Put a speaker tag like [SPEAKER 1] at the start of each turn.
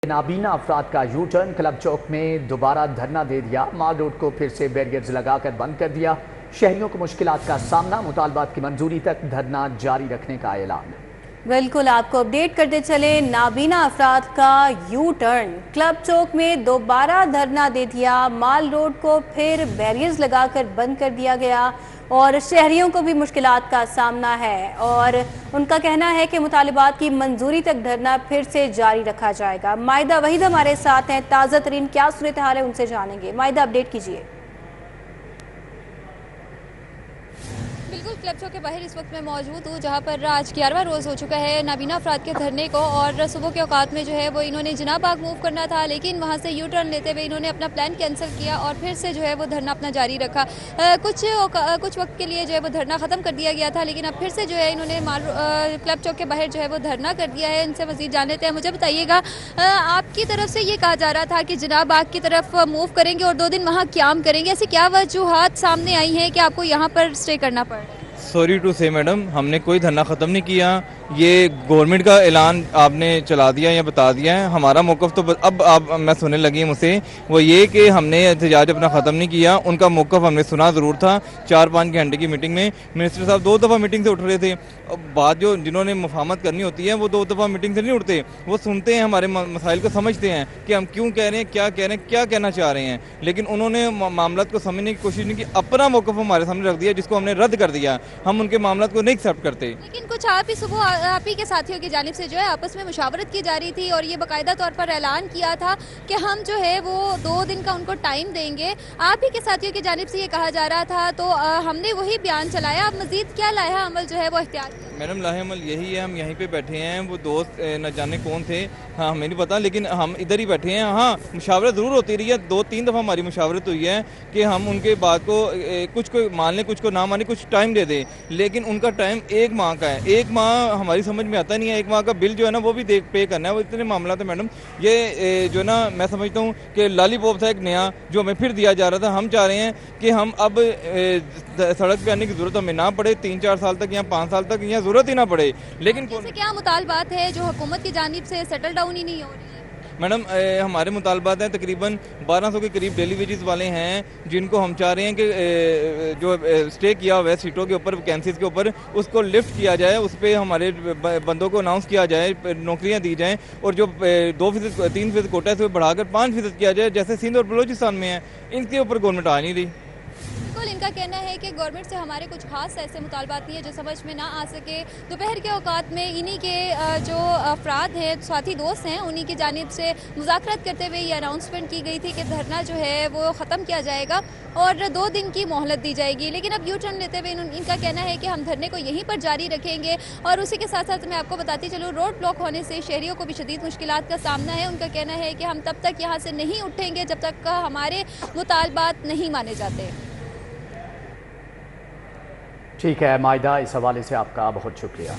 [SPEAKER 1] نابینا افراد کا یو ٹرن کلب چوک میں دوبارہ دھرنا دے دیا۔ مال روڈ کو پھر سے بیریئرز لگا کر بند کر دیا۔ شہریوں کو مشکلات کا سامنا، مطالبات کی منظوری تک دھرنا جاری رکھنے کا اعلان۔
[SPEAKER 2] بالکل، آپ کو اپڈیٹ کرتے چلیں۔ نابینا افراد کا یو ٹرن کلب چوک میں دوبارہ دھرنا دے دیا۔ مال روڈ کو پھر بیریئرز لگا کر بند کر دیا گیا اور شہریوں کو بھی مشکلات کا سامنا ہے اور ان کا کہنا ہے کہ مطالبات کی منظوری تک دھرنا پھر سے جاری رکھا جائے گا۔ مائدہ وحید ہمارے ساتھ ہیں، تازہ ترین کیا صورتحال ہے ان سے جانیں گے۔ مائدہ، اپڈیٹ کیجیے۔
[SPEAKER 3] بالکل، کلب چوک کے باہر اس وقت میں موجود ہوں جہاں پر آج 11واں روز ہو چکا ہے نابینا افراد کے دھرنے کو، اور صبح کے اوقات میں جو ہے وہ انہوں نے جناح باغ موو کرنا تھا، لیکن وہاں سے یو ٹرن لیتے ہوئے انہوں نے اپنا پلان کینسل کیا اور پھر سے جو ہے وہ دھرنا اپنا جاری رکھا۔ کچھ وقت کے لیے جو ہے وہ دھرنا ختم کر دیا گیا تھا، لیکن اب پھر سے جو ہے انہوں نے کلب چوک کے باہر جو ہے وہ دھرنا کر دیا ہے۔ ان سے مزید جان لیتے ہیں۔ مجھے بتائیے گا، آپ کی طرف سے یہ کہا جا رہا تھا کہ جناح باغ کی طرف موو کریں گے اور 2 دن وہاں قیام کریں گے، ایسی کیا وجوہات سامنے آئی ہیں کہ آپ کو یہاں پر اسٹے کرنا پڑ رہا ہے؟
[SPEAKER 4] سوری ٹو سے میڈم، ہم نے کوئی دھرنا ختم نہیں کیا۔ یہ گورنمنٹ کا اعلان آپ نے چلا دیا یا بتا دیا ہے۔ ہمارا موقف تو اب آپ میں سننے لگی مجھ سے وہ یہ کہ ہم نے احتجاج اپنا ختم نہیں کیا۔ ان کا موقف ہم نے سنا ضرور تھا۔ 4-5 گھنٹے کی میٹنگ میں منسٹر صاحب 2 دفعہ میٹنگ سے اٹھ رہے تھے۔ بات جنہوں نے مفاہمت کرنی ہوتی ہے وہ 2 دفعہ میٹنگ سے نہیں اٹھتے، وہ سنتے ہیں، ہمارے مسائل کو سمجھتے ہیں کہ ہم کیوں کہہ رہے ہیں، کیا کہہ رہے ہیں، کیا کہنا چاہ رہے ہیں، لیکن انہوں نے معاملات کو سمجھنے کی کوشش نہیں کی۔ اپنا موقف ہمارے سامنے رکھ دیا جس کو ہم نے رد کر دیا۔ ہم ان کے معاملات کو نہیں ایکسیپٹ کرتے۔
[SPEAKER 3] لیکن کچھ آپ ہی صبح آپ ہی کے ساتھیوں کی جانب سے جو ہے آپس میں مشاورت کی جا رہی تھی اور یہ باقاعدہ طور پر اعلان کیا تھا کہ ہم جو ہے وہ 2 دن کا ان کو ٹائم دیں گے۔ آپ ہی کے ساتھیوں کی جانب سے یہ کہا جا رہا تھا، تو ہم نے وہی بیان چلایا۔ اب مزید کیا لائحہ عمل جو ہے وہ اختیار کیا؟
[SPEAKER 4] میڈم، لائحہ عمل یہی ہے، ہم یہیں پہ بیٹھے ہیں۔ وہ دوست نہ جانے کون تھے، ہاں ہمیں نہیں پتا، لیکن ہم ادھر ہی بیٹھے ہیں۔ ہاں، مشاورت ضرور ہوتی رہی ہے، 2-3 دفعہ ہماری مشاورت ہوئی ہے کہ ہم ان کے بات کو کچھ کو مان لیں، کچھ کو نہ مانیں، کچھ ٹائم دے دیں، لیکن ان کا ٹائم 1 ماہ کا ہے۔ 1 ماہ ہماری سمجھ میں آتا نہیں ہے۔ 1 ماہ کا بل جو ہے نا وہ بھی پے کرنا ہے۔ وہ اتنے معاملات ہیں میڈم، یہ جو ہے نا میں سمجھتا ہوں کہ لالی پاپ تھا ایک نیا جو ہمیں پھر دیا جا رہا تھا۔ ہم چاہ رہے ہیں کہ ہم اب سڑک پہ آنے کی ضرورت ہمیں نہ پڑے 3-4 سال تک یا 5 سال تک، یا ضرورت ہی نہ پڑے، لیکن
[SPEAKER 3] کیا مطالبات ہے جو حکومت کی جانب سے سیٹل ڈاؤن ہی نہیں ہو رہی ہے؟
[SPEAKER 4] میڈم، ہمارے مطالبات ہیں تقریباً 1200 کے قریب ڈیلی ویجز والے ہیں، جن کو ہم چاہ رہے ہیں کہ جو اسٹے کیا ہوا ہے سیٹوں کے اوپر، ویکینسیز کے اوپر، اس کو لفٹ کیا جائے، اس پہ ہمارے بندوں کو اناؤنس کیا جائے، نوکریاں دی جائیں، اور جو 3% کوٹا ہے اسے بڑھا کر 5% کیا جائے، جیسے سندھ اور بلوچستان میں ہیں۔ ان کے اوپر گورنمنٹ آ نہیں رہی۔
[SPEAKER 3] ان کا کہنا ہے کہ گورنمنٹ سے ہمارے کچھ خاص ایسے مطالبات نہیں ہیں جو سمجھ میں نہ آ سکے۔ دوپہر کے اوقات میں انہی کے جو افراد ہیں، ساتھی دوست ہیں، انہی کی جانب سے مذاکرات کرتے ہوئے یہ اناؤنسمنٹ کی گئی تھی کہ دھرنا جو ہے وہ ختم کیا جائے گا اور 2 دن کی مہلت دی جائے گی، لیکن اب یو ٹرن لیتے ہوئے ان کا کہنا ہے کہ ہم دھرنے کو یہیں پر جاری رکھیں گے۔ اور اسی کے ساتھ ساتھ میں آپ کو بتاتی چلوں، روڈ بلاک ہونے سے شہریوں کو بھی شدید مشکلات کا سامنا ہے۔ ان کا کہنا ہے کہ ہم تب تک یہاں سے نہیں اٹھیں گے جب تک ہمارے مطالبات نہیں مانے جاتے۔
[SPEAKER 1] ٹھیک ہے مائدہ، اس حوالے سے آپ کا بہت شکریہ۔